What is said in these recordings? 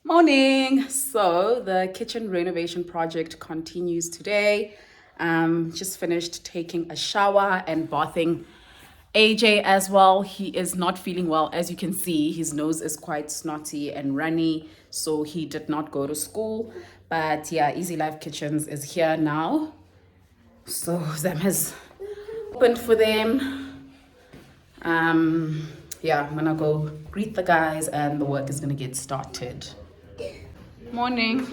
Morning. So the kitchen renovation project continues today. Just finished taking a shower and bathing AJ as well. He is not feeling well. As you can see, his nose is quite snotty and runny, so he did not go to school. But yeah, Easy Life Kitchens is here now. So Zam has opened for them. Yeah, I'm gonna go greet the guys and the work is gonna get started. Morning.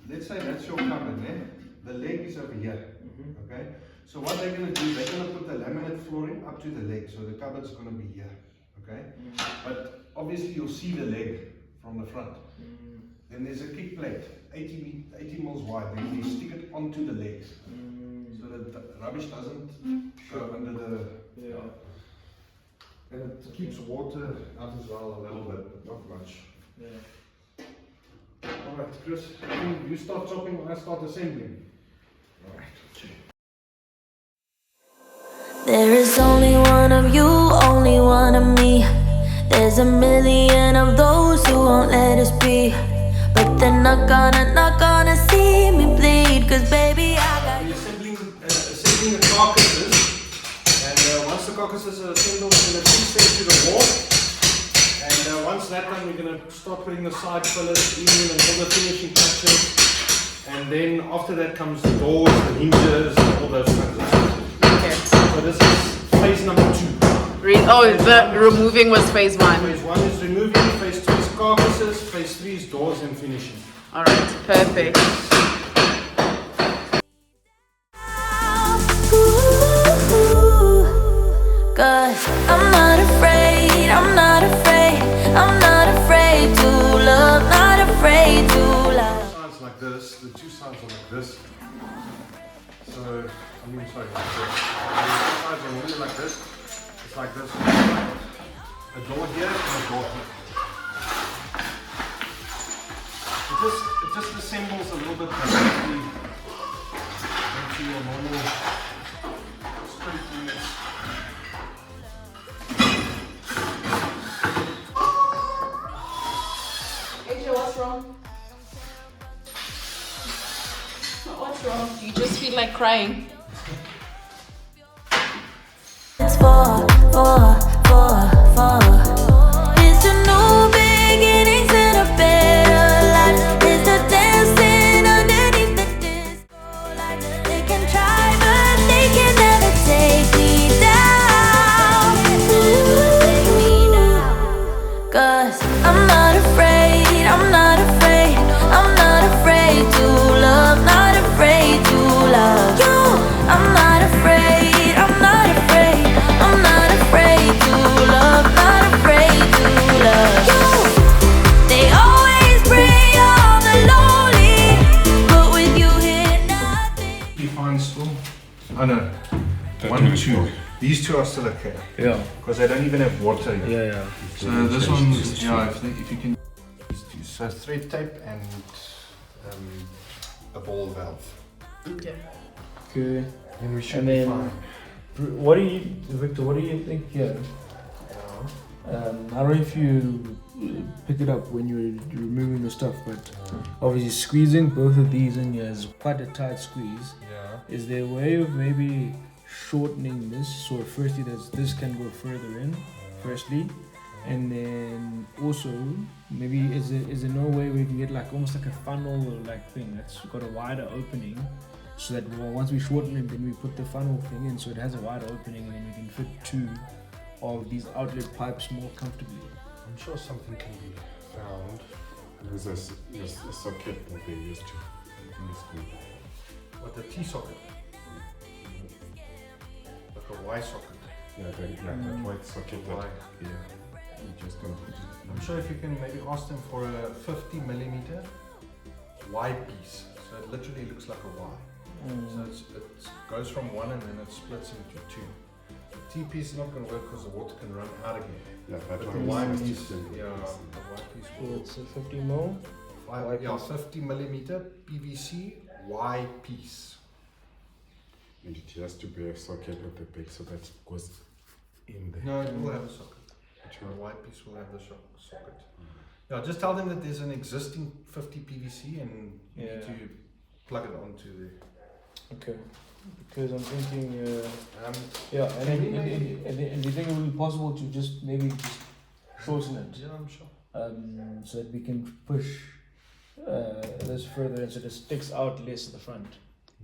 Let's say that's your cupboard, eh? The leg is over here. Okay? So what they're going to do, they're going to put the laminate flooring up to the leg, so the cupboard's going to be here. Okay? But obviously you'll see the leg from the front. Then there's a kick plate, 80 mils wide. Then you stick it onto the legs, so that the rubbish doesn't go under the... And it keeps water out as well a little bit, but not much. Alright, Chris, you start chopping, I start assembling. Alright. There is only one of you, only one of me. There's a million of those who won't let us be. But they're not gonna see me bleed. Cause baby, I got We're assembling the carcasses. And once the carcasses are assembled, we're going to fix them to the wall. And once that done, we're going to start putting the side pillars in and all the finishing touches. And then after that comes the doors, the hinges, and all those kinds of stuff. Okay. So this is phase number 2. The removing was phase 1. Phase 1 is removing, phase 2 is carcasses, phase 3 is doors and finishing. Alright, perfect. Cause I'm not afraid, I'm not afraid, I'm not afraid to love, not afraid to love. Sides like this, the two sides are like this. So, sorry, like this. The two sides are normally like this. It's like this. A door here and a door here. It just assembles a little bit differently into your normal. It's pretty clean. What's wrong? What's wrong? You just feel like crying. It's for. It's a new beginnings and a better life. It's the dancing underneath the disco light. They can try, but they can never take me down. Take me down. Cause I'm not afraid, I'm not afraid, I'm not afraid to love, not afraid to love you. I'm not afraid, I'm not afraid, I'm not afraid to love, not afraid to love you. They always prey on the lonely, but with you here nothing. FINfloor. Oh no. 1, 2. These two are still okay. Yeah. Because they don't even have water yet. Yeah. So this one, yeah, if you can use these. So thread tape and a ball valve. Okay. Okay. And we should And be then, fine. what do you, Victor? What do you think here? I don't know if you pick it up when you're removing the stuff, but obviously squeezing both of these in here is quite a tight squeeze. Yeah. Is there a way of maybe shortening this so firstly this can go further in, firstly, and then also maybe is there no way we can get like almost like a funnel or like thing that's got a wider opening, so that once we shorten it, then we put the funnel thing in so it has a wider opening, and then we can fit 2 of these outlet pipes more comfortably. I'm sure something can be found. There's a socket that they used to in the school. What, the T socket? Like a Y socket? Yeah, that white socket. Y. Yeah. You just don't. I'm sure if you can maybe ask them for a 50mm Y piece. So it literally looks like a Y. So it goes from 1 and then it splits into 2. The T piece is not going to work because the water can run out again. Yeah, But that the one Y is piece, just yeah, the Y piece So will. it's a 50 mil. Yeah, 50mm PVC Y piece. And it has to be a socket at the back so that goes in there. No, it will have a socket. Which The one? Y piece will have the socket. Yeah, just tell them that there's an existing 50 PVC and you Yeah. need to plug it onto there. Okay. Because I'm thinking, Can we maybe- and do you think it would be possible to just maybe just shorten it, Yeah, I'm sure. so that we can push this further and so it sticks out less at the front?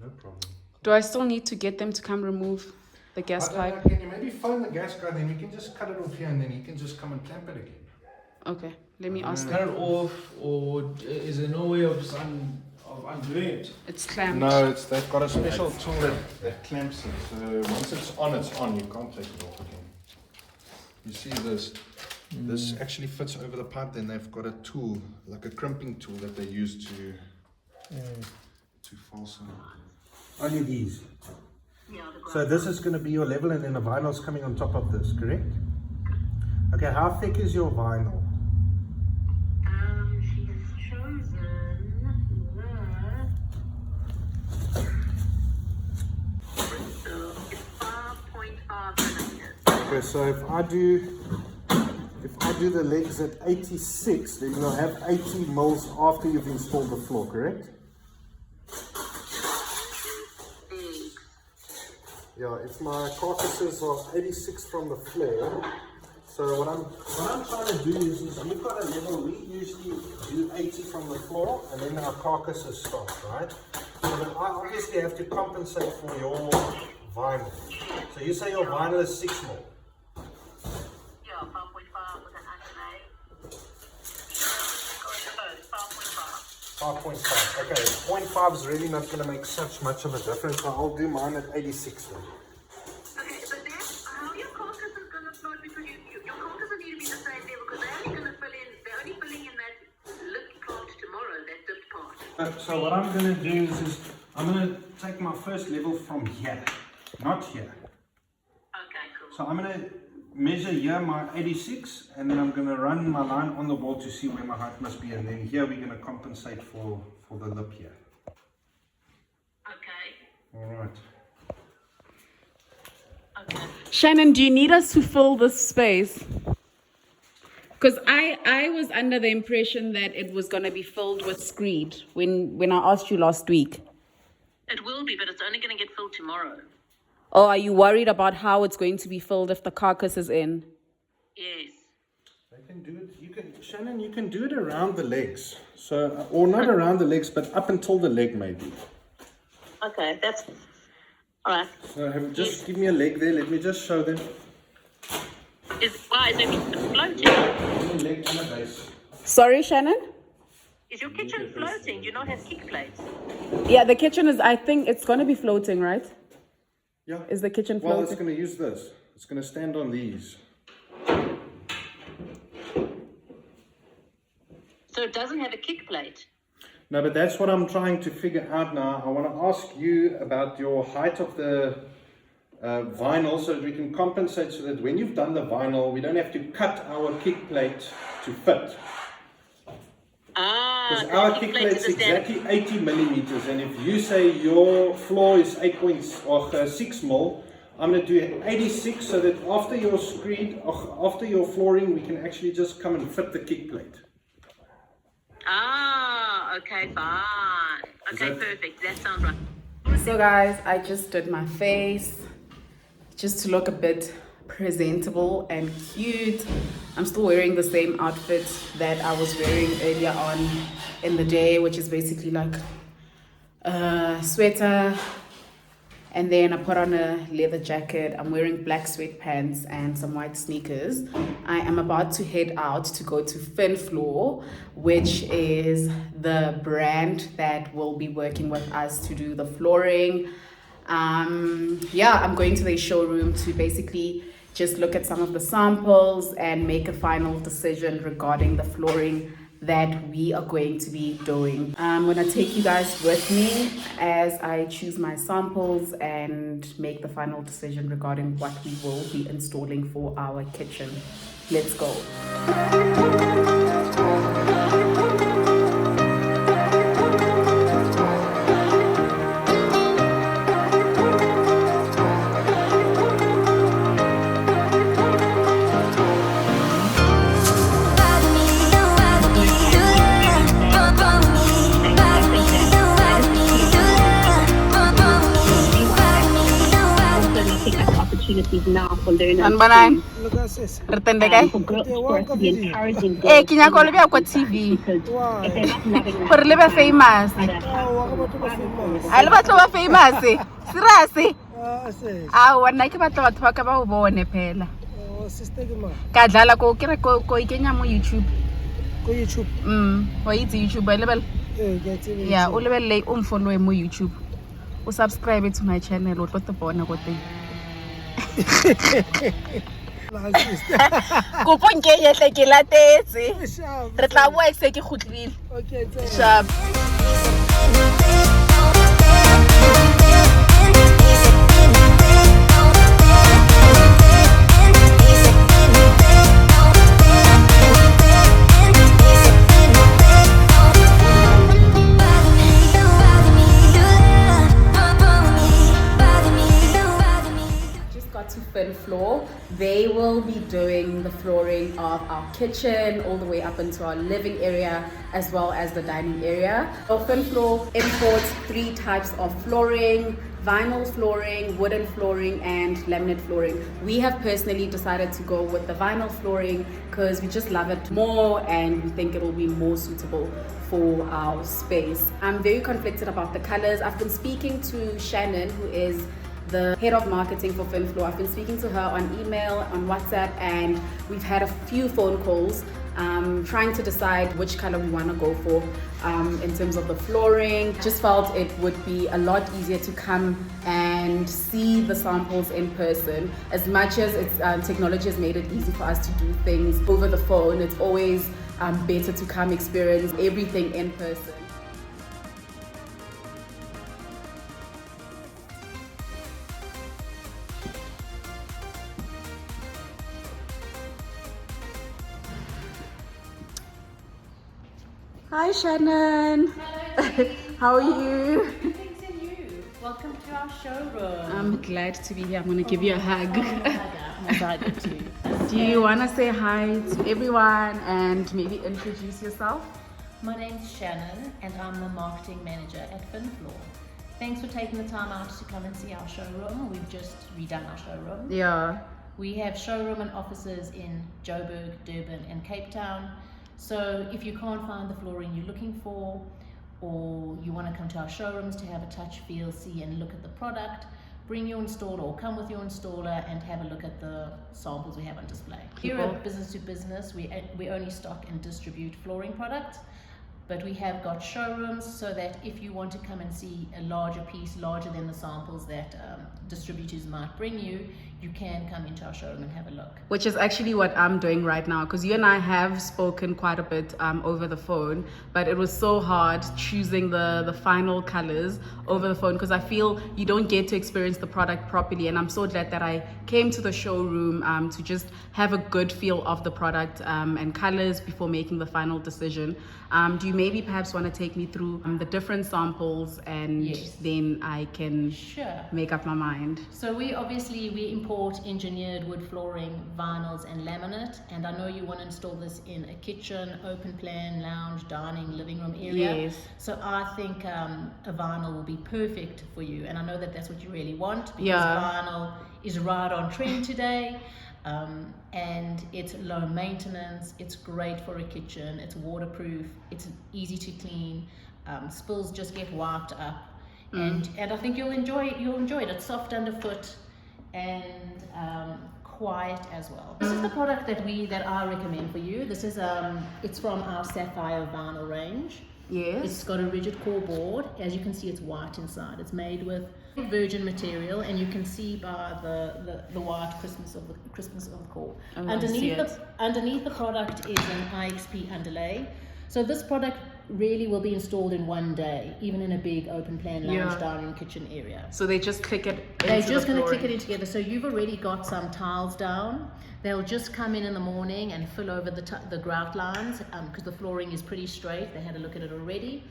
No problem. Do I still need to get them to come remove the gas I don't pipe? know, can you maybe phone the gas guy, then we can just cut it off here and then he can just come and clamp it again. Okay, let me ask Cut them. it off, or is there no way of just undoing it? It's clamped. No, they've got a special tool that clamps it. So once it's on. You can't take it off again. You see this? This actually fits over the pipe. Then they've got a tool, like a crimping tool that they use to fasten it. Only these. So this is going to be your level, and then the vinyl's coming on top of this, correct? Okay, how thick is your vinyl? She has chosen so it's 5.5 millimeters. Okay, so if I do the legs at 86, then you'll have 80 mils after you've installed the floor, correct? Yeah, if my carcasses are 86 from the floor, so what I'm trying to do is you've got a level, we usually do 80 from the floor and then our carcasses start, right? So then I obviously have to compensate for your vinyl. So you say your vinyl is 6 mil. Yeah, 5.5 with an antenna. 5.5. Okay, 0.5 is really not going to make much of a difference, so I'll do mine at 86 then. Okay, but then how your carcass is going to float because your carcasses need to be the same level because they're only filling in that lift part tomorrow, that dipped part. So what I'm going to do is I'm going to take my first level from here, not here. Okay, cool. So I'm going to measure here my 86 and then I'm going to run my line on the wall to see where my height must be, and then here we're going to compensate for the lip here. Okay. Alright. Okay. Shannon, do you need us to fill this space? Because I was under the impression that it was going to be filled with screed when I asked you last week. It will be, but it's only going to get filled tomorrow. Oh, are you worried about how it's going to be filled if the carcass is in? Yes. They can do it, Shannon, you can do it around the legs. So, or not around the legs, but up until the leg maybe. Okay, that's all right. So just give me a leg there, let me just show them. Why is it floating? Give me a leg and a base. Sorry, Shannon? Is your kitchen floating? Do you not have kick plates? Yeah, the kitchen is, I think it's going to be floating, right? Yeah. Is the kitchen Well, floating? it's going to use this. It's going to stand on these. So it doesn't have a kick plate. No, but that's what I'm trying to figure out now. I want to ask you about your height of the vinyl so that we can compensate so that when you've done the vinyl, we don't have to cut our kick plate to fit. Ah, Because so our the kick plate plate's is a stand- exactly 80 millimeters, and if you say your floor is 6 mil, I'm going to do 86 so that after your screed, after your flooring, we can actually just come and fit the kick plate. Ah, okay, fine. Okay, that- perfect. That sounds right. So guys, I just did my face just to look a bit presentable and cute. I'm still wearing the same outfit that I was wearing earlier on in the day, which is basically like a sweater, and then I put on a leather jacket. I'm wearing black sweatpants and some white sneakers. I am about to head out to go to FINfloor, which is the brand that will be working with us to do the flooring. Yeah, I'm going to the showroom to basically just look at some of the samples and make a final decision regarding the flooring that we are going to be doing. I'm gonna take you guys with me as I choose my samples and make the final decision regarding what we will be installing for our kitchen. Let's go. Ride me, learners Sanbanang. Look at this. Retende kae? for girls, Okay, for one us to be video. encouraging Eh, girls ke nyaka in le bya kwa that TV. because Why? if they're not loving Gore le be themselves, famous. no matter how Oh, what about the famous? A le batlo ba famous. Serious? Ah, sis. Ah, nna ke batla batho ba ka ba o bone phela. Oh, sister, come on. Ka dlala ko ke re ko ikenya mo YouTube. Go YouTube. Wa itse YouTube ba lebel. Eh, get it. Yeah, o lebelle o mfollow mo YouTube. O subscribe to my channel o tlo te bona go teng. Like sister. Kopo nke yetle ke latetse. Sharp. Re tla bua se ke khutlile. Okay, tell me. Sharp. Just got to FINfloor. They will be doing the flooring of our kitchen all the way up into our living area as well as the dining area. So FINfloor imports 3 types of flooring: vinyl flooring, wooden flooring, and laminate flooring. We have personally decided to go with the vinyl flooring because we just love it more and we think it will be more suitable for our space. I'm very conflicted about the colors. I've been speaking to Shannon, who is the head of marketing for FINfloor. I've been speaking to her on email, on WhatsApp, and we've had a few phone calls trying to decide which color we want to go for in terms of the flooring. Just felt it would be a lot easier to come and see the samples in person. As much as technology has made it easy for us to do things over the phone, it's always better to come experience everything in person. Hi Shannon. Hello, How are you? thanks and you. Welcome to our showroom. I'm glad to be here. I'm gonna give you a hug. I'm excited too. Do you wanna say hi to everyone and maybe introduce yourself? My name's Shannon and I'm the marketing manager at FINfloor. Thanks for taking the time out to come and see our showroom. We've just redone our showroom. Yeah. We have showroom and offices in Joburg, Durban and Cape Town. So if you can't find the flooring you're looking for, or you want to come to our showrooms to have a touch, feel, see and look at the product, bring your installer or come with your installer and have a look at the samples we have on display. Here at Business to Business, we only stock and distribute flooring products, but we have got showrooms so that if you want to come and see a larger piece, larger than the samples that distributors might bring you, you can come into our showroom and have a look. Which is actually what I'm doing right now, because you and I have spoken quite a bit over the phone, but it was so hard choosing the final colors over the phone because I feel you don't get to experience the product properly, and I'm so glad that I came to the showroom to just have a good feel of the product and colors before making the final decision. Do you maybe perhaps want to take me through the different samples and Yes. then I can Sure. make up my mind? So we import engineered wood flooring, vinyls and laminate, and I know you want to install this in a kitchen, open plan, lounge, dining, living room area. Yes. So I think a vinyl will be perfect for you, and I know that that's what you really want because Yeah. vinyl is right on trend today. And it's low maintenance, it's great for a kitchen, it's waterproof, it's easy to clean, spills just get wiped up, and I think you'll enjoy it. It's soft underfoot and quiet as well. This is the product that I recommend for you. This is it's from our Sapphire vinyl range. Yes. It's got a rigid core board. As you can see, it's white inside. It's made with virgin material, and you can see by the white crispness of the core. Oh, I see it. Underneath the product is an IXP underlay. So this product really will be installed in one day, even in a big open plan lounge, Yeah. dining, kitchen area. So they just click it into They're just the going to flooring. click it in together. So you've already got some tiles down. They'll just come in the morning and fill over the grout lines because the flooring is pretty straight. They had a look at it already.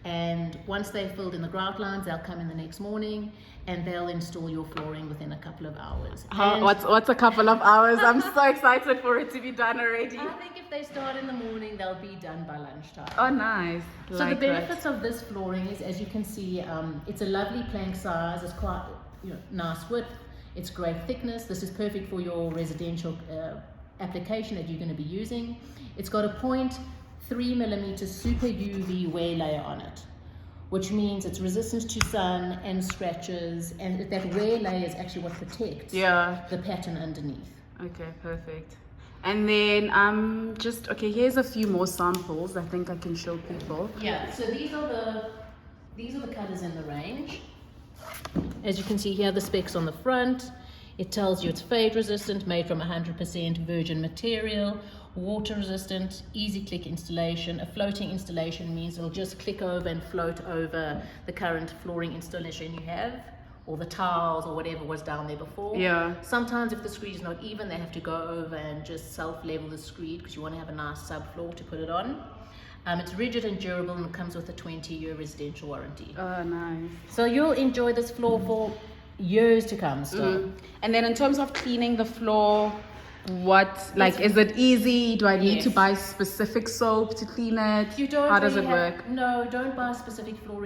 And once they've filled in the grout lines, they'll come in the next morning and they'll install your flooring within a couple of hours. And What's a couple of hours? I'm so excited for it to be done already. I think if they start in the morning, they'll be done by lunchtime. Oh, nice. So Like the that. benefits of this flooring is, as you can see, it's a lovely plank size. It's quite nice width. It's great thickness. This is perfect for your residential application that you're going to be using. It's got a 0.3mm super UV wear layer on it, which means it's resistant to sun and scratches, and that wear layer is actually what protects the pattern underneath. Okay, perfect. And then just okay, here's a few more samples I think I can show people. Yeah, so these are the colors in the range. As you can see here, the specs on the front. It tells you it's fade resistant, made from 100% virgin material, water resistant, easy click installation. A floating installation means it'll just click over and float over the current flooring installation you have, or the tiles or whatever was down there before. Yeah. Sometimes if the screed is not even, they have to go over and just self-level the screed because you want to have a nice subfloor to put it on. It's rigid and durable and comes with a 20-year residential warranty. Oh, nice. So you'll enjoy this floor for years to come still. And then in terms of cleaning the floor, is it easy? Do I need to Yes. buy specific soap to clean it? You don't How does really it work? No, don't buy specific floor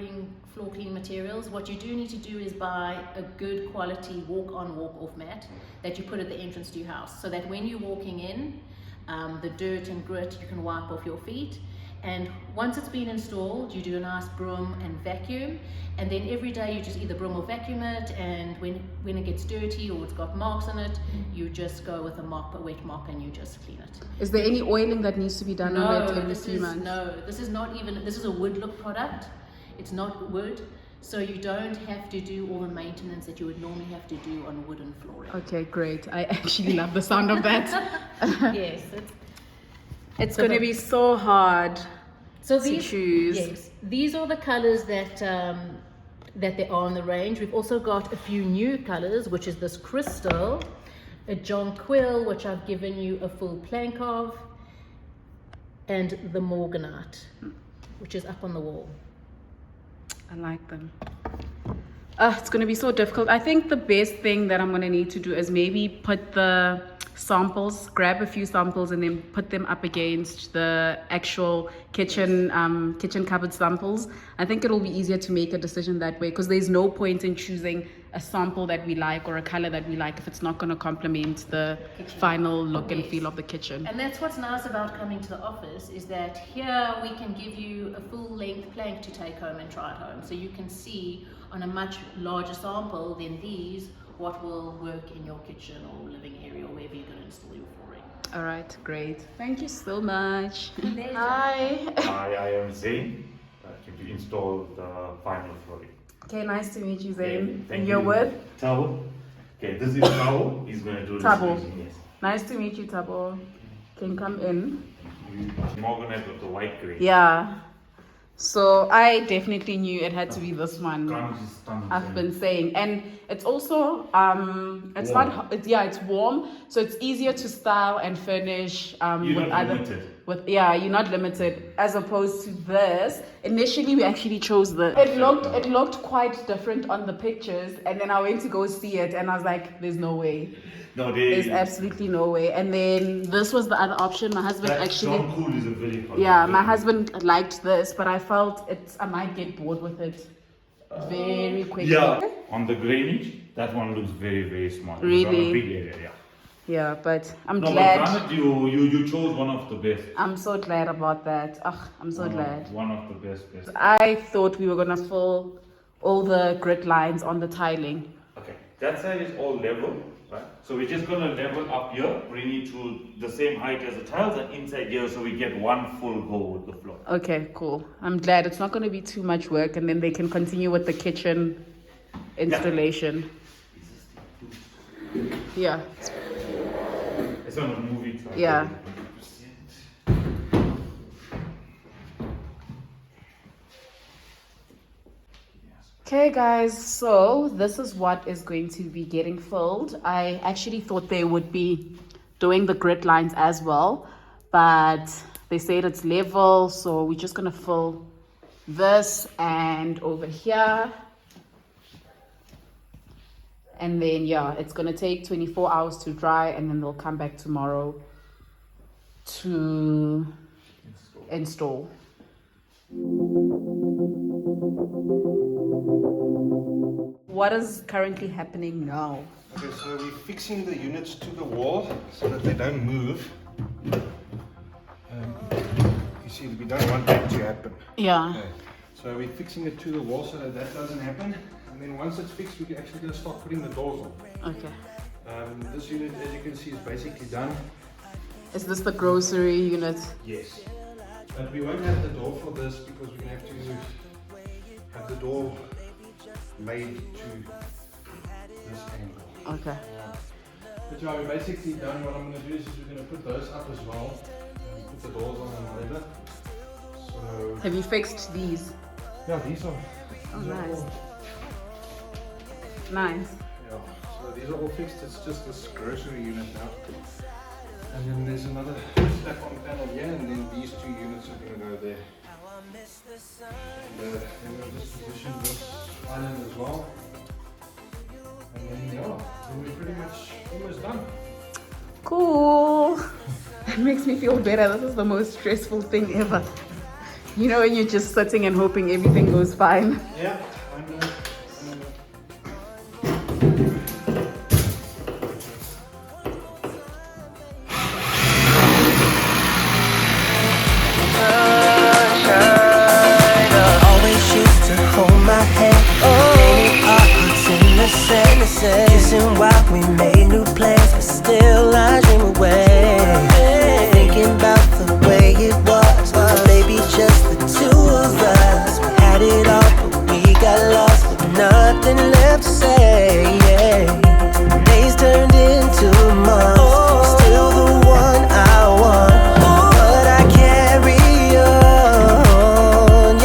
cleaning materials. What you do need to do is buy a good quality walk-on, walk-off mat that you put at the entrance to your house, so that when you're walking in, the dirt and grit you can wipe off your feet. And once it's been installed, you do a nice broom and vacuum, and then every day you just either broom or vacuum it, and when it gets dirty or it's got marks on it, you just go with a wet mop, and you just clean it. Is there any oiling that needs to be done on it every few months? This is a wood look product. It's not wood, so you don't have to do all the maintenance that you would normally have to do on wooden flooring. Okay, great. I actually love the sound of that. Yes, It's going to be so hard so to choose. Yes, these are the colors that there are in the range. We've also got a few new colors, which is this crystal, a jonquil, which I've given you a full plank of, and the morganite, which is up on the wall. I like them. It's going to be so difficult. I think the best thing that I'm going to need to do is maybe put the samples, grab a few samples and then put them up against the actual kitchen cupboard samples. I think it'll be easier to make a decision that way, because there's no point in choosing a sample that we like or a color that we like if it's not going to complement the final look and feel of the kitchen. And that's what's nice about coming to the office, is that here we can give you a full length plank to take home and try at home, so you can see on a much larger sample than these what will work in your kitchen or living area or wherever you're going to install your flooring. All right, great. Thank you so much. Pleasure. Hi. Hi, I am Zain. To install the final flooring. Okay, nice to meet you, Zain. Thank And you're you. with? Tabo. Okay, this is Tabo. He's going to do Tabo. this. Yes. Nice to meet you, Tabo. Can come in. Morganite with the white grey. Yeah. So I definitely knew it had to be this one. Stunning. I've been saying, and it's also it's Warm. not it's warm, so it's easier to style and furnish You're with not other limited. you're not limited, as opposed to this. Initially we actually chose it looked quite different on the pictures, and then I went to go see it and I was like, there's no way. No, There's absolutely no way. And then this was the other option. My husband actually John Cool is a very good my husband liked this, but I felt I might get bored with it very quickly. Yeah, on the drainage, that one looks very, very small. It's on Really? a big area, yeah. Yeah, but I'm No, glad. but granted, you chose one of the best. I'm so glad about that. I'm so glad. One of the best. I thought we were gonna fill all the grid lines on the tiling. Okay, that side is all level, right? So we're just gonna level up here, bring it to the same height as the tiles, and inside here, so we get one full go with the floor. Okay, cool. I'm glad it's not gonna be too much work, and then they can continue with the kitchen installation. Yeah. It's on a movie. So Yeah. Okay guys, so this is what is going to be getting filled. I actually thought they would be doing the grid lines as well, but they said it's level, so we're just gonna fill this and over here. And then it's gonna take 24 hours to dry, and then they'll come back tomorrow to install. What is currently happening now? Okay, so we're fixing the units to the wall so that they don't move. You see, we don't want that to happen. Yeah. Okay. So we're fixing it to the wall so that that doesn't happen. And then once it's fixed, we're actually going to start putting the doors on. Okay. This unit, as you can see, is basically done. Is this the grocery unit? Yes. But we won't have the door for this because we're going to have the door made to this angle. Okay. But yeah, we're basically done. What I'm going to do is we're going to put those up as well. Put the doors on and whatever. So, Have you fixed these? yeah, these are. Oh, these are nice. all, Nice. yeah, so these are all fixed. It's just this grocery unit now. And then there's another slap-on panel here, and then these two units are going to go there. And then we'll just position this island as well. And then, yeah, then we're pretty much almost done. Cool. It makes me feel better. This is the most stressful thing ever. You know, when you're just sitting and hoping everything goes fine. Yeah, I know. Always used to hold my hand. Painted artworks in the sand. Kissing while we made new plans, but still I dream away. Thinking about the way it was, maybe just the two of us. We had it all, but we got lost with nothing left to say. Days turned into months, still the one I want, but I carry on.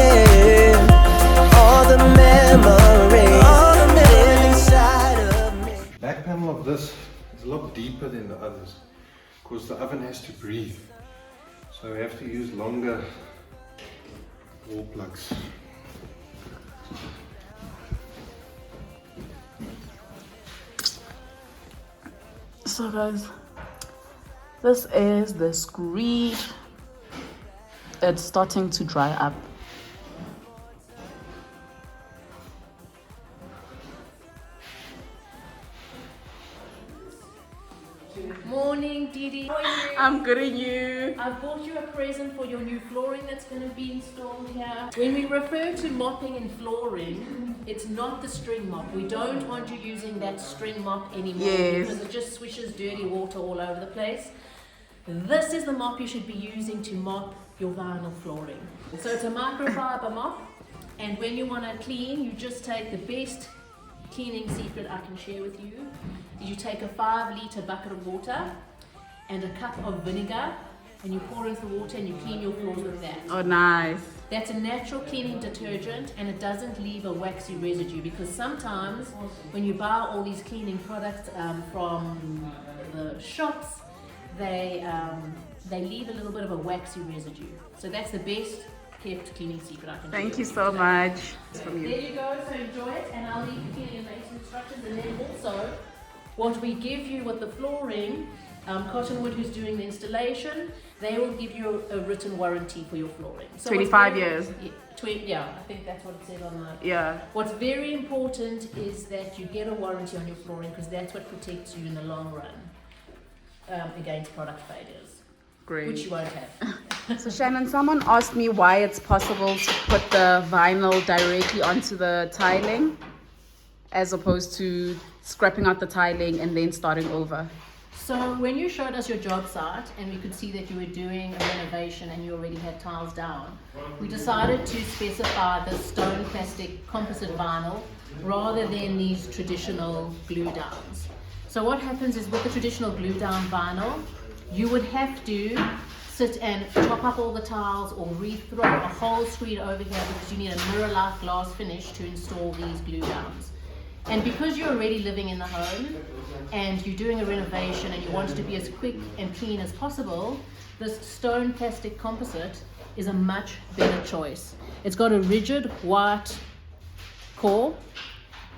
All the memories live inside of me. Back panel of this is a lot deeper than the others because the oven has to breathe. So we have to use longer wall plugs. So guys, this is the screed. It's starting to dry up. Morning, Didi. How are you? I'm good at you. I've bought you a present for your new flooring that's going to be installed here. When we refer to mopping and flooring, it's not the string mop. We don't want you using that string mop anymore Yes. because it just swishes dirty water all over the place. This is the mop you should be using to mop your vinyl flooring. So it's a microfiber mop, and when you want to clean, you just take the best cleaning secret I can share with you. You take a 5-liter bucket of water and a cup of vinegar, and you pour into the water and you clean your floors with that. Oh, nice. That's a natural cleaning detergent, and it doesn't leave a waxy residue, because sometimes when you buy all these cleaning products from the shops, they leave a little bit of a waxy residue. So that's the best kept cleaning secret I can share Thank you with so today. much. It's from There you. you go, so enjoy it, and I'll leave you cleaning and maintenance instructions. And then also, what we give you with the flooring, Cottonwood, who's doing the installation, they will give you a written warranty for your flooring. So 25 what's very- years. Yeah, I think that's what it says on the... Yeah. What's very important is that you get a warranty on your flooring, because that's what protects you in the long run against product failures, Great. which you won't have. So Shannon, someone asked me why it's possible to put the vinyl directly onto the tiling as opposed to scrapping out the tiling and then starting over. So when you showed us your job site and we could see that you were doing a renovation and you already had tiles down, we decided to specify the stone plastic composite vinyl rather than these traditional glue downs. So what happens is, with the traditional glue down vinyl, you would have to sit and chop up all the tiles or re-throw a whole screed over here, because you need a mirror-like glass finish to install these glue downs. And because you're already living in the home and you're doing a renovation and you want it to be as quick and clean as possible, this stone plastic composite is a much better choice. It's got a rigid white core,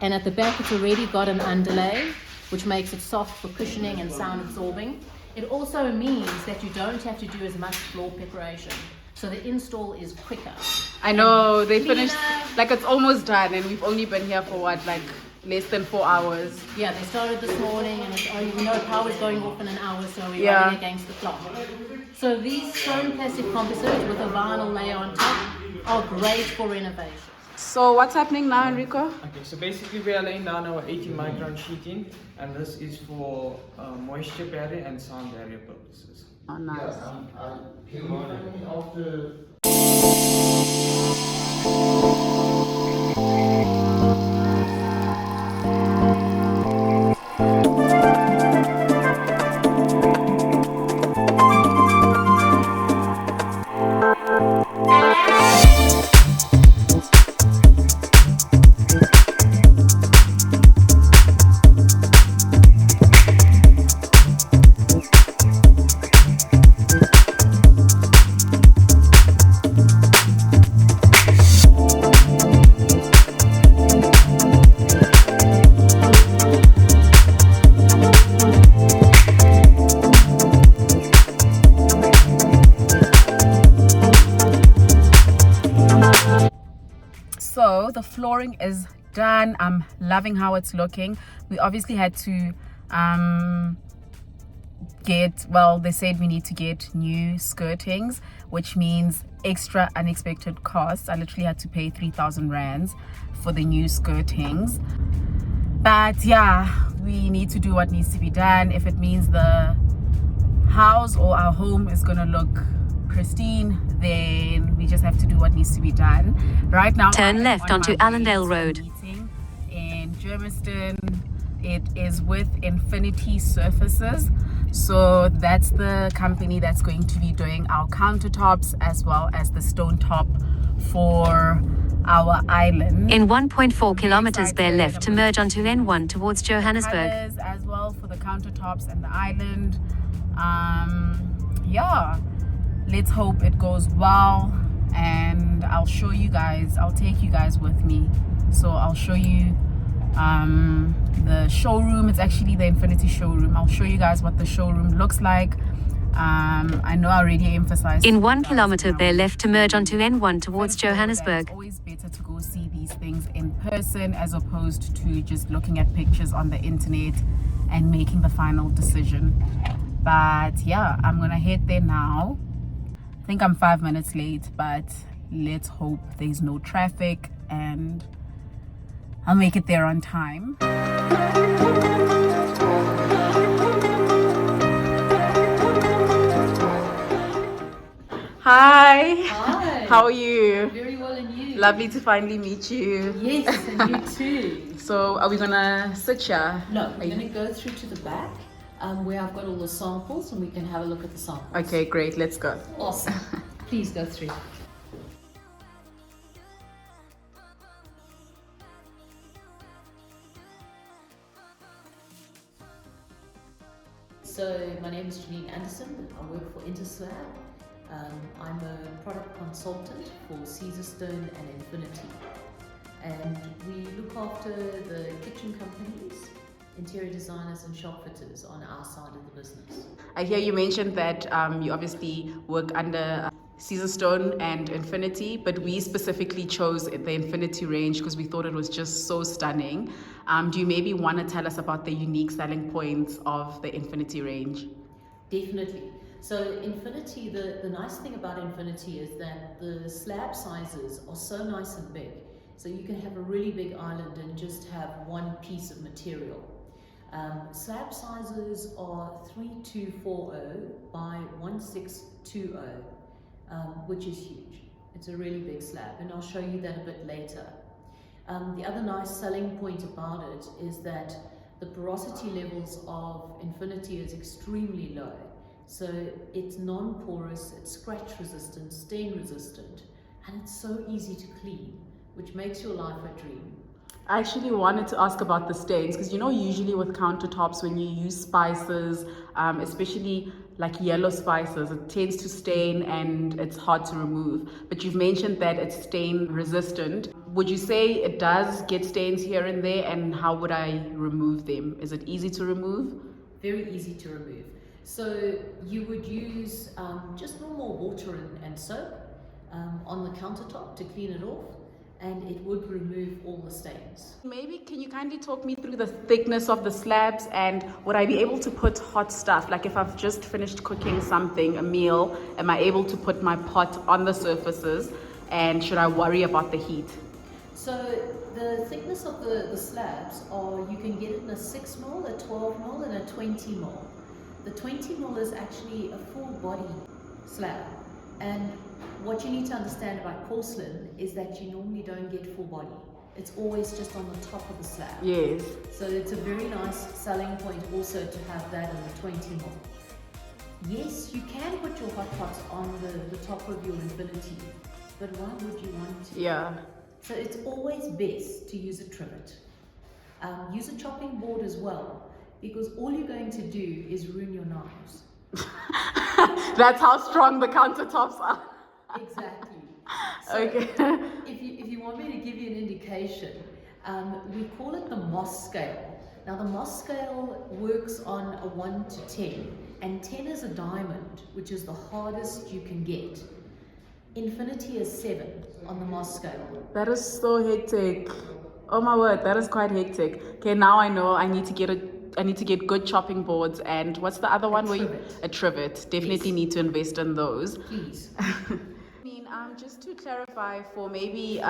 and at the back it's already got an underlay, which makes it soft for cushioning and sound absorbing. It also means that you don't have to do as much floor preparation, so the install is quicker. I know they Cleaner. finished, like it's almost done, and we've only been here for what, like Less than 4 hours. Yeah, they started this morning, and it's only, we know power's going off in an hour, so we're Yeah. running against the clock. So these stone plastic composites with a vinyl layer on top are great for renovation. So what's happening now, Enrico? Okay, so basically we are laying down our 80 micron sheeting, and this is for moisture barrier and sound barrier purposes. Oh, nice. So the flooring is done. I'm loving how it's looking. We obviously had to they said we need to get new skirtings, which means extra unexpected costs. I literally had to pay 3,000 rands for the new skirtings. But yeah, we need to do what needs to be done. If it means the house or our home is gonna look pristine, then we just have to do what needs to be done. Right now, Turn left onto Allendale Road. Meeting in Germiston. It is with Infinity Surfaces. So that's the company that's going to be doing our countertops as well as the stone top for our island. In 1.4 kilometers, bear left to merge onto N1 towards Johannesburg. Colours as well for the countertops and the island. Yeah, let's hope it goes well, and I'll show you guys. I'll take you guys with me. So I'll show you the showroom. It's actually the Infinity showroom. I'll show you guys what the showroom looks like. I know I already emphasized. In 1 kilometer, bear left to merge onto N1 towards It's Johannesburg. always better to go see these things in person as opposed to just looking at pictures on the internet and making the final decision. But yeah, I'm gonna head there now. I think I'm 5 minutes late, but let's hope there's no traffic and I'll make it there on time. Hi. Hi. How are you? Very well, and you? Lovely to finally meet you. Yes, and you too. So are we gonna sit here? No, we're going to go through to the back where I've got all the samples, and we can have a look at the samples. Okay, great, let's go. Awesome. Please go through. So my name is Janine Anderson. I work for Interslab. I'm a product consultant for Caesarstone and Infinity. And we look after the kitchen companies, interior designers and shop fitters on our side of the business. I hear you mentioned that you obviously work under Caesarstone and Infinity, but we specifically chose the Infinity range because we thought it was just so stunning. Do you maybe want to tell us about the unique selling points of the Infinity range? Definitely. So Infinity, the nice thing about Infinity is that the slab sizes are so nice and big. So you can have a really big island and just have one piece of material. Slab sizes are 3240 by 1620, which is huge. It's a really big slab, and I'll show you that a bit later. The other nice selling point about it is that the porosity levels of Infinity is extremely low. So it's non-porous, it's scratch resistant, stain resistant, and it's so easy to clean, which makes your life a dream. I actually wanted to ask about the stains because usually with countertops when you use spices, especially like yellow spices, it tends to stain and it's hard to remove. But you've mentioned that it's stain resistant. Would you say it does get stains here and there, and how would I remove them? Is it easy to remove? Very easy to remove. So you would use just normal water and soap on the countertop to clean it off. and it would remove all the stains. Maybe can you kindly talk me through the thickness of the slabs, and would I be able to put hot stuff? Like if I've just finished cooking something, a meal, am I able to put my pot on the surfaces, and should I worry about the heat? So the thickness of the slabs are, you can get it in a 6 mil, a 12 mil and a 20 mil. The 20 mil is actually a full body slab, and what you need to understand about porcelain is that you normally don't get full body. It's always just on the top of the slab. Yes. So it's a very nice selling point also to have that in the 20 mil. Yes, you can put your hot pots on the top of your infinity, but why would you want to? Yeah. So it's always best to use a trivet. Use a chopping board as well, because all you're going to do is ruin your knives. That's how strong the countertops are. Exactly. So Okay. if you want me to give you an indication, we call it the Moss scale. Now the Moss scale works on a 1 to 10, and 10 is a diamond, which is the hardest you can get. Infinity is 7 on the Moss scale. That is so hectic. Oh my word, that is quite hectic. Okay, now I know I need to get good chopping boards, and what's the other one? Trivet. A trivet. Definitely Yes. need to invest in those. Please. I mean, just to clarify for maybe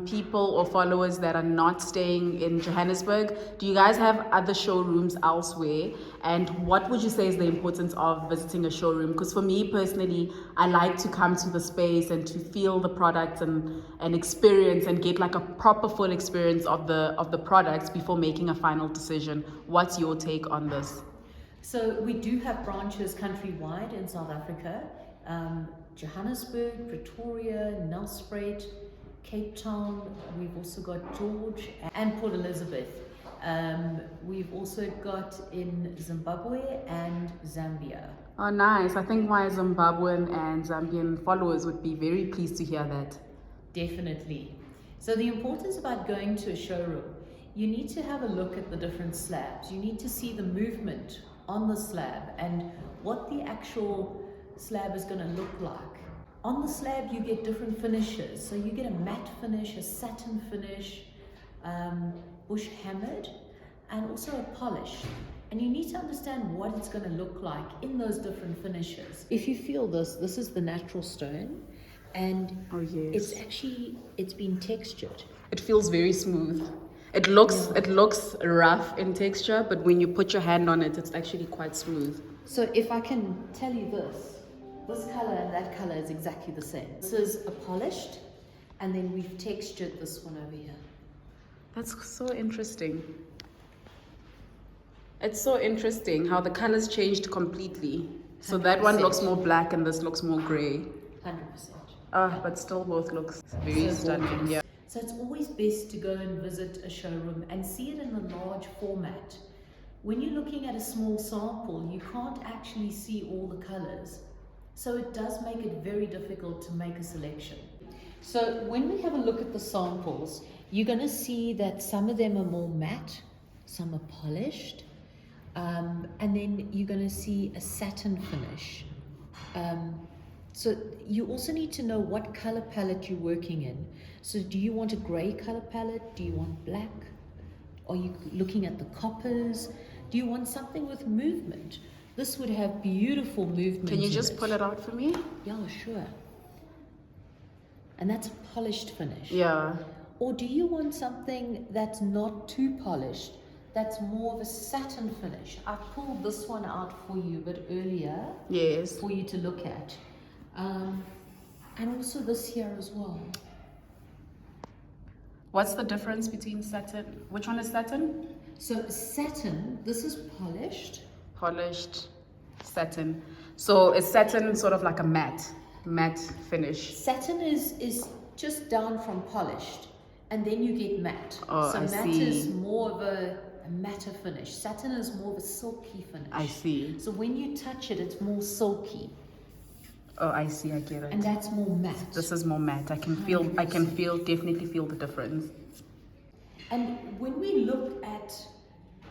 people or followers that are not staying in Johannesburg, do you guys have other showrooms elsewhere? And what would you say is the importance of visiting a showroom? Because for me personally, I like to come to the space and to feel the products and experience and get like a proper full experience of the products before making a final decision. What's your take on this? So we do have branches countrywide in South Africa. Johannesburg, Pretoria, Nelspruit, Cape Town. We've also got George and Port Elizabeth. We've also got in Zimbabwe and Zambia. Oh, nice. I think my Zimbabwean and Zambian followers would be very pleased to hear that. Definitely. So the importance about going to a showroom, you need to have a look at the different slabs. You need to see the movement on the slab and what the actual slab is going to look like. On the slab you get different finishes. So you get a matte finish, a satin finish, bush hammered, and also a polish. And you need to understand what it's going to look like in those different finishes. If you feel this is the natural stone, and Oh, yes. it's been textured. It feels very smooth. It looks rough in texture, but when you put your hand on it, it's actually quite smooth. So if I can tell you this color and that color is exactly the same. This is a polished, and then we've textured this one over here. That's so interesting. It's so interesting how the colors changed completely. So that one 100%. looks more black and this looks more gray. 100%. But still both looks very So stunning. gorgeous. Yeah. So it's always best to go and visit a showroom and see it in a large format. When you're looking at a small sample, you can't actually see all the colors. So it does make it very difficult to make a selection. So when we have a look at the samples, you're going to see that some of them are more matte, some are polished, and then you're going to see a satin finish. So you also need to know what color palette you're working in. So do you want a gray color palette? Do you want black? Are you looking at the coppers? Do you want something with movement? This would have beautiful movement. Can you in just it. pull it out for me? Yeah, sure. And that's a polished finish. Yeah. Or do you want something that's not too polished, that's more of a satin finish? I pulled this one out for you a bit earlier Yes. for you to look at. And also this here as well. What's the difference between satin? Which one is satin? So satin, this is polished. Polished satin. So is satin sort of like a matte finish? Satin is just down from polished, and then you get matte. Oh, so I matte see. is more of a matte finish. Satin is more of a silky finish. I see. So when you touch it, it's more silky, Oh, I see. I get and it. that's more matte. This is more matte. I can definitely feel the difference. And when we look at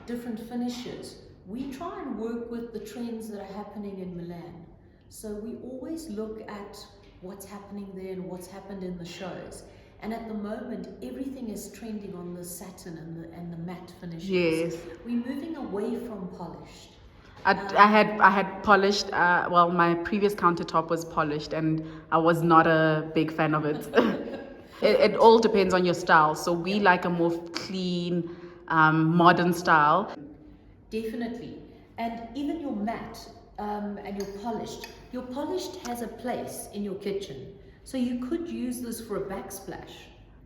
different finishes, we try and work with the trends that are happening in Milan. So we always look at what's happening there and what's happened in the shows. And at the moment, everything is trending on the satin and the matte finishes. Yes. We're moving away from polished. I had polished. Well, my previous countertop was polished, and I was not a big fan of it. It all depends on your style. So we like a more clean, modern style. Definitely. And even your matte and your polished has a place in your kitchen. So you could use this for a backsplash.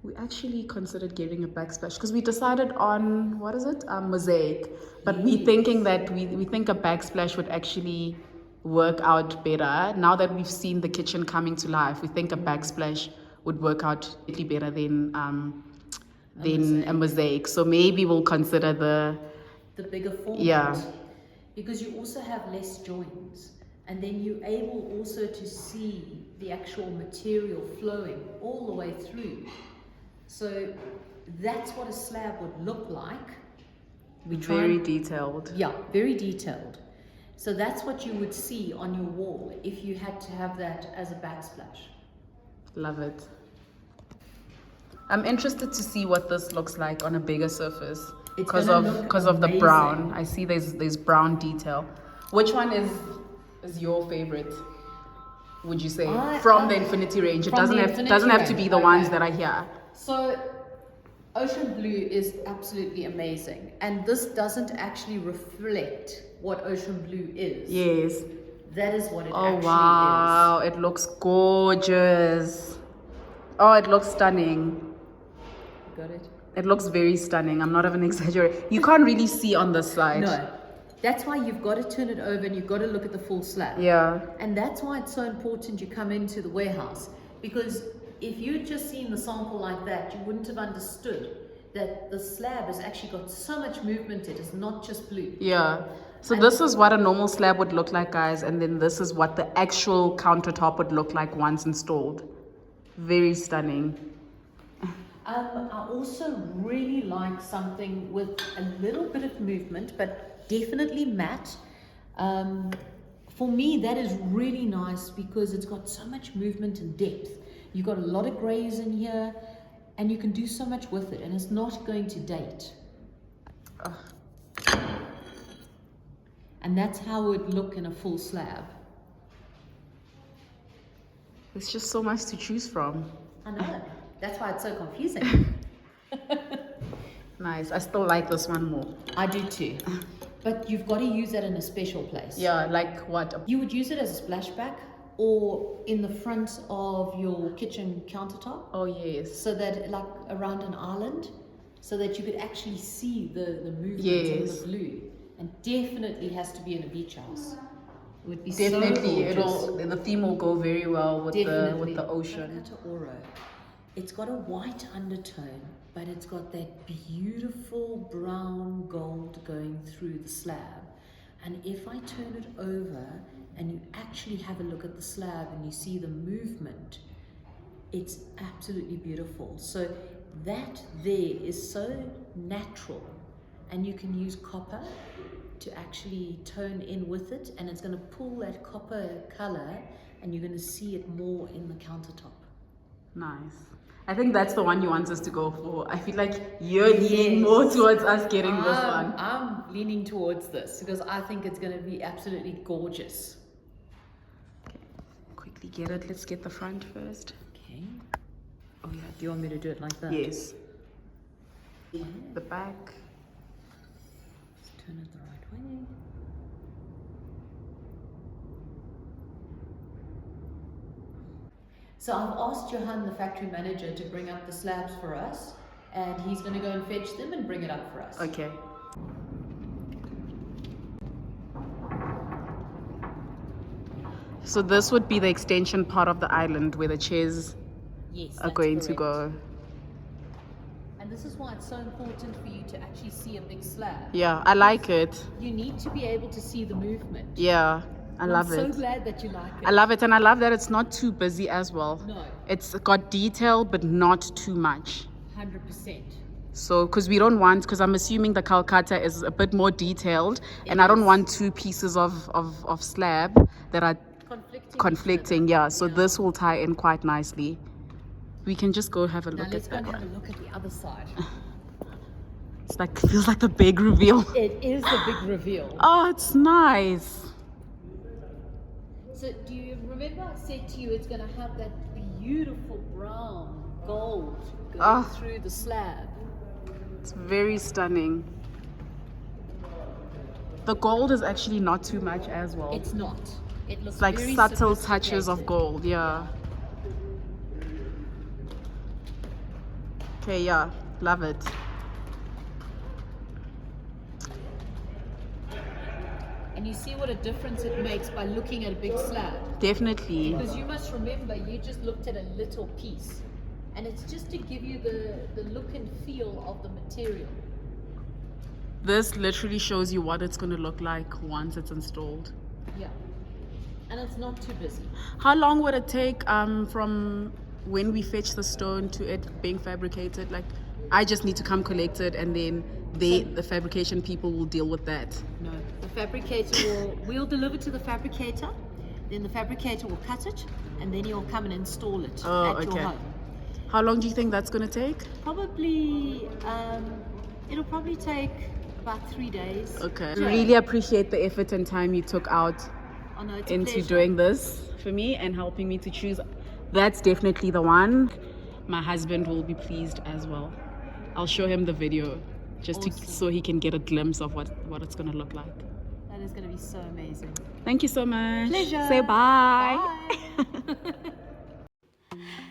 We actually considered getting a backsplash because we decided on, what is it? Mosaic. But we thinking that we think a backsplash would actually work out better. Now that we've seen the kitchen coming to life, we think a backsplash would work out really better than a mosaic. So maybe we'll consider the bigger format. Yeah. Because you also have less joints. And then you're able also to see the actual material flowing all the way through. So that's what a slab would look like. Very detailed. Yeah, very detailed. So that's what you would see on your wall if you had to have that as a backsplash. Love it. I'm interested to see what this looks like on a bigger surface because of the brown. I see there's brown detail. Which one is your favorite? Would you say from the Infinity range? It doesn't have to be the ones that are here. So ocean blue is absolutely amazing, and this doesn't actually reflect what ocean blue is. Yes. That is what it actually is. Oh wow, it looks gorgeous. Oh, it looks stunning. Got it? It looks very stunning. I'm not even exaggerating. You can't really see on this side. No. That's why you've got to turn it over and you've got to look at the full slab. Yeah. And that's why it's so important you come into the warehouse, because if you'd just seen the sample like that, you wouldn't have understood that the slab has actually got so much movement. It is not just blue. Yeah. So this is what a normal slab would look like, guys, and then this is what the actual countertop would look like once installed. Very stunning. I also really like something with a little bit of movement, but definitely matte. For me, that is really nice because it's got so much movement and depth. You've got a lot of grays in here, and you can do so much with it, and it's not going to date. And that's how it would look in a full slab. There's just so much to choose from. I know. That's why it's so confusing. Nice. I still like this one more. I do too. But you've got to use that in a special place. Yeah, like what? You would use it as a splashback or in the front of your kitchen countertop. Oh, yes. So that, like around an island, so that you could actually see the movement in the blue. And definitely has to be in a beach house. It would be definitely so gorgeous. The theme will go very well with the ocean. It's got a white undertone, but it's got that beautiful brown gold going through the slab. And if I turn it over and you actually have a look at the slab and you see the movement, it's absolutely beautiful. So that there is so natural, and you can use copper to actually tone in with it, and it's going to pull that copper color, and you're going to see it more in the countertop. Nice. I think that's the one you want us to go for. I feel like you're leaning more towards us getting this one. I'm leaning towards this because I think it's going to be absolutely gorgeous. Okay, quickly get it. Let's get the front first. Okay. Oh yeah, do you want me to do it like that? Yes. The back. Let's turn it the right way. So I've asked Johan, the factory manager, to bring up the slabs for us, and he's going to go and fetch them and bring it up for us. Okay. So this would be the extension part of the island where the chairs are going to go. And this is why it's so important for you to actually see a big slab. Yeah, I like it. You need to be able to see the movement. Yeah. I love it. I'm so glad that you like it. I love it, and I love that it's not too busy as well. No. It's got detail, but not too much. 100%. So, because I'm assuming the Calcutta is a bit more detailed, and I don't want two pieces of slab that are conflicting. Yeah, so this will tie in quite nicely. We can just go have a Now look let's at go that and have one. a look at the other side. It's like, feels like the big reveal. It is the big reveal. Oh, it's nice. So do you remember I said to you it's going to have that beautiful brown gold going through the slab? It's very stunning. The gold is actually not too much as well. It's not. It looks It's like very subtle touches of sophisticated. gold, yeah. Okay, yeah, love it. And you see what a difference it makes by looking at a big slab. Definitely. Because you must remember, you just looked at a little piece. And it's just to give you the look and feel of the material. This literally shows you what it's going to look like once it's installed. Yeah. And it's not too busy. How long would it take from when we fetch the stone to it being fabricated? Like, I just need to come collect it, and then the fabrication people will deal with that. No, the fabricator we'll deliver to the fabricator, then the fabricator will cut it, and then he'll come and install it at your home. How long do you think that's going to take? Probably, it'll probably take about 3 days. Okay. Really appreciate the effort and time you took out Oh, no, it's a into pleasure. doing this for me and helping me to choose. That's definitely the one. My husband will be pleased as well. I'll show him the video just so he can get a glimpse of what it's going to look like. That is going to be so amazing. Thank you so much. Pleasure. Say bye. Bye.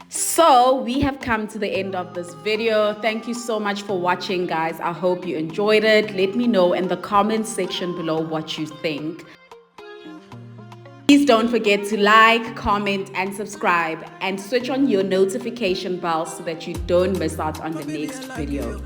So we have come to the end of this video. Thank you so much for watching, guys. I hope you enjoyed it. Let me know in the comments section below what you think. Please don't forget to like, comment, and subscribe, and switch on your notification bell so that you don't miss out on the next video.